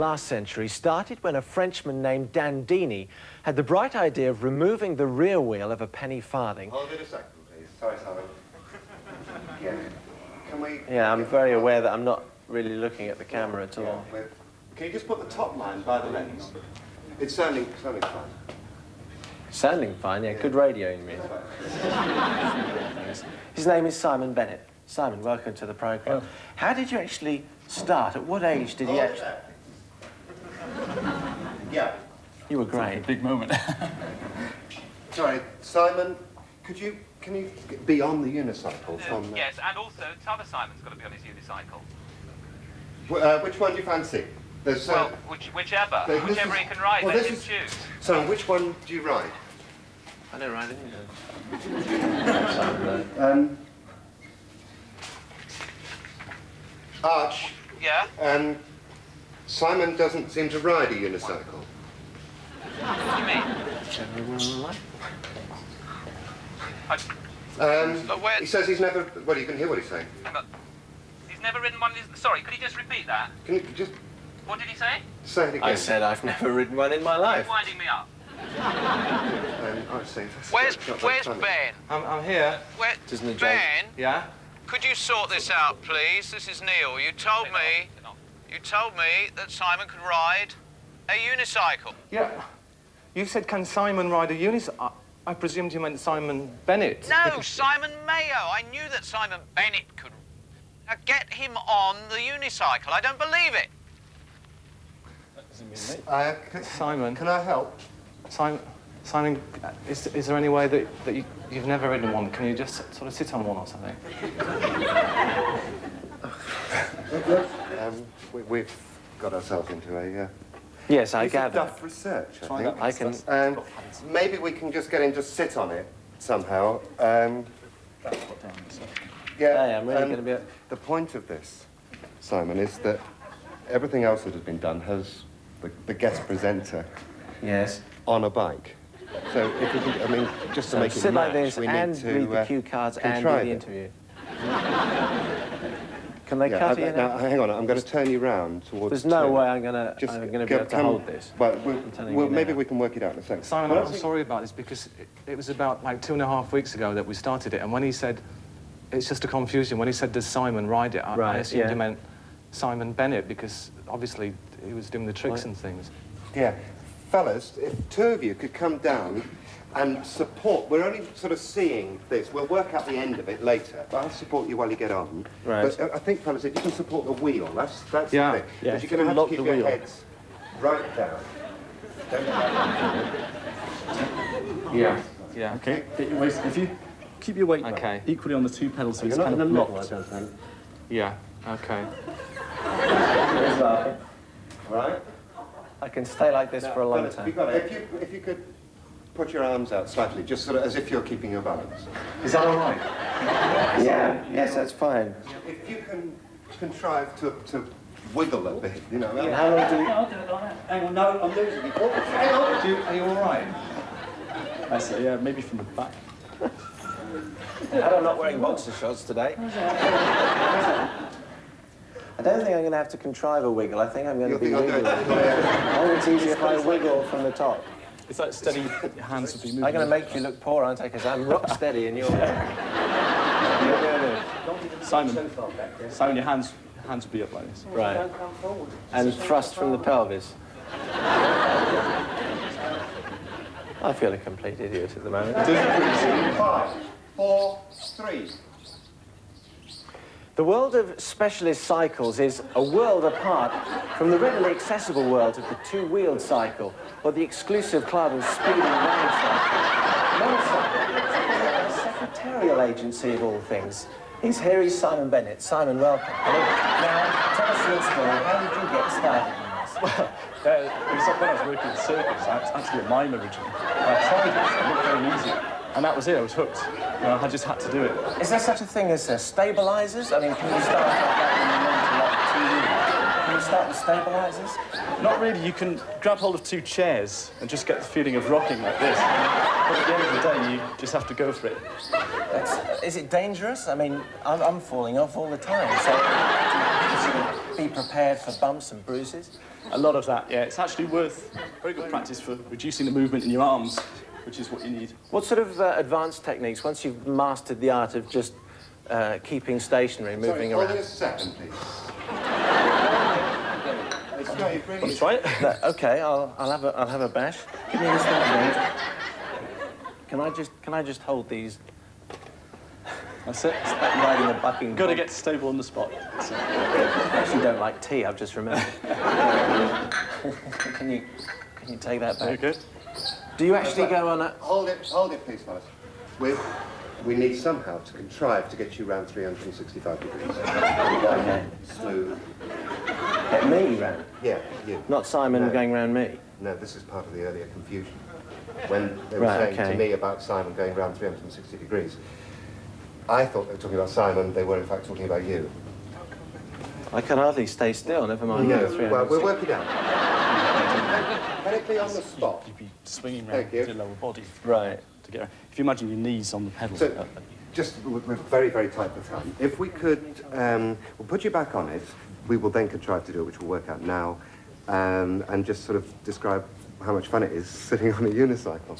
Last century started when a Frenchman named Dandini had the bright idea of removing the rear wheel of a penny farthing. Hold it a second, please. Sorry, Simon. Yeah. Can we... Yeah, I'm very aware that I'm not really looking at the camera at all. Yeah, can you just put the top line by the lens? It's sounding fine. Sounding fine, yeah. Good radio, you mean? His name is Simon Bennett. Simon, welcome to the programme. How did you actually start? At what age did you actually... Yeah. You were great. A big moment. Sorry, Simon, can you be on the unicycle from... Yes, and also, T'other Simon's got to be on his unicycle. Which one do you fancy? There's, well, whichever he can ride, let him choose. So, which one do you ride? I don't ride any. Arch. Yeah? Simon doesn't seem to ride a unicycle. What do you mean? He says he's never... Well, you can hear what he's saying. He's never ridden one of these... Sorry, could you just repeat that? Can you just... What did he say? Say it again. I said I've never ridden one in my life. You're winding me up. Where's Ben? I'm here. Where, Ben? Yeah? Could you sort this out, please? This is Neil. You told me that Simon could ride a unicycle. Yeah. You said, can Simon ride a unicycle? I presumed you meant Simon Bennett. No, Simon Mayo. I knew that Simon Bennett could. Now get him on the unicycle. I don't believe it. Simon. Can I help? Simon, is there any way that you've never ridden one? Can you just sort of sit on one or something? We've got ourselves into a... Yes, I gather. Duff research, I think. I can... maybe we can just get him to sit on it somehow. Yeah, I'm really going to be... The point of this, Simon, is that everything else that has been done has the guest presenter on a bike. So if we can, I mean, just to make it sit match, like this we and need to read the cue cards and do the interview. Can they cut it? Now, hang on, I'm going to turn you round towards... There's no way I'm going to be able to hold this. Well, maybe we can work it out in a second. Simon, I'm sorry about this because it was about like 2.5 weeks ago that we started it, and when he said, it's just a confusion, when he said, does Simon ride it, I assumed he meant Simon Bennett because obviously he was doing the tricks and things. Yeah. Fellas, if two of you could come down and support... We're only sort of seeing this. We'll work out the end of it later, but I'll support you while you get on. Right. But I think, fellas, if you can support the wheel, that's the thing. Yeah. Because you're going to have to keep your heads right down. Don't get Yeah. Yeah. Okay. Get your waist. If you keep your weight equally on the two pedals, so it's kind of locked. Yeah. Okay. Right? I can stay like this for a long time. If you could put your arms out slightly, just sort of as if you're keeping your balance. Is that all right? Yeah. Yes, that's fine. If you can contrive to wiggle a bit, you know. How long do you... I'll do it like that. Hang on, no, I'm losing you. Hang on. Are you all right? I say, yeah, maybe from the back. I'm not wearing boxer shorts today. I don't think I'm going to have to contrive a wiggle. I think I'm going to be wiggling. I think it's easier if I wiggle from the top. It's like steady, your hands would be moving. I'm going to make you look poor, aren't I? Because I'm rock steady and you're... Simon, your hands would be up like this. Right. And thrust from the pelvis. I feel a complete idiot at the moment. 5, 4, 3. The world of specialist cycles is a world apart from the readily accessible world of the two-wheeled cycle or the exclusive club of speeding round cycle. Motorcycle is a secretarial agency of all things. He's Simon Bennett. Simon, welcome. Now, tell us your story. How did you get started in this? Well, when I was working in the circus, I was actually a mime originally. I tried it, it looked very easy. And that was it, I was hooked. I just had to do it. Is there such a thing as stabilisers? I mean, can you start like that when you're meant to, like, TV? Can you start with stabilisers? Not really, you can grab hold of two chairs and just get the feeling of rocking like this. But at the end of the day, you just have to go for it. Is it dangerous? I mean, I'm falling off all the time, so... be prepared for bumps and bruises? A lot of that, yeah. It's actually very good practice for reducing the movement in your arms, which is what you need. What sort of advanced techniques, once you've mastered the art of just keeping stationary, moving around? Hold it a second, please. Want to try it? OK, I'll have a bash. Give me this thing again. Can I just hold these? That's it. It's like riding a bucking. Got to get stable on the spot. So. I actually don't like tea. I've just remembered. Can you take that back? Very good. Do you actually go on a? Hold it, please, fellas. We need somehow to contrive to get you round 365 degrees. Okay. Smooth. Get me round. Yeah, you. Not Simon No. going round me. No, this is part of the earlier confusion. When they were saying to me about Simon going round 360 degrees, I thought they were talking about Simon, they were in fact talking about you. I can hardly stay still, never mind. No, well, we'll work it out. Can it be on the spot? You'd be swinging around with your lower body. Right. To get around. If you imagine your knees on the pedal. So, just, we're very, very tight for time. If we could, we'll put you back on it. We will then contrive to do it, which we'll work out now, and just sort of describe how much fun it is sitting on a unicycle.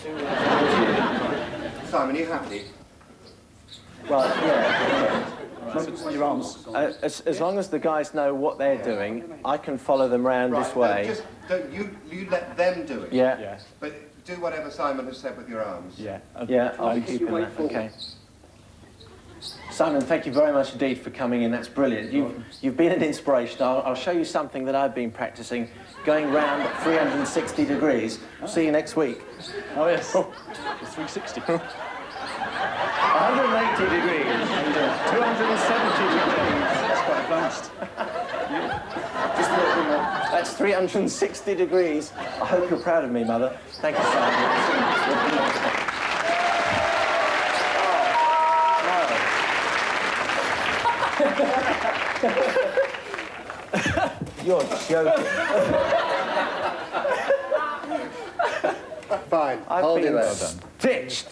Simon, are you happy? Well, yeah. Your arms. As long as the guys know what they're doing, I can follow them round this way. Just don't you let them do it. Yeah. Yeah. But do whatever Simon has said with your arms. Yeah. Yeah, I'll be keeping that. Okay. Simon, thank you very much indeed for coming in. That's brilliant. You've been an inspiration. I'll show you something that I've been practicing, going round at 360 degrees. See you next week. Oh, yes. 360. 180 degrees. 270 degrees. That's quite advanced. Just a little bit more. That's 360 degrees. I hope you're proud of me, Mother. Thank you, Simon. You're joking. Fine. I've Hold it been there. stitched.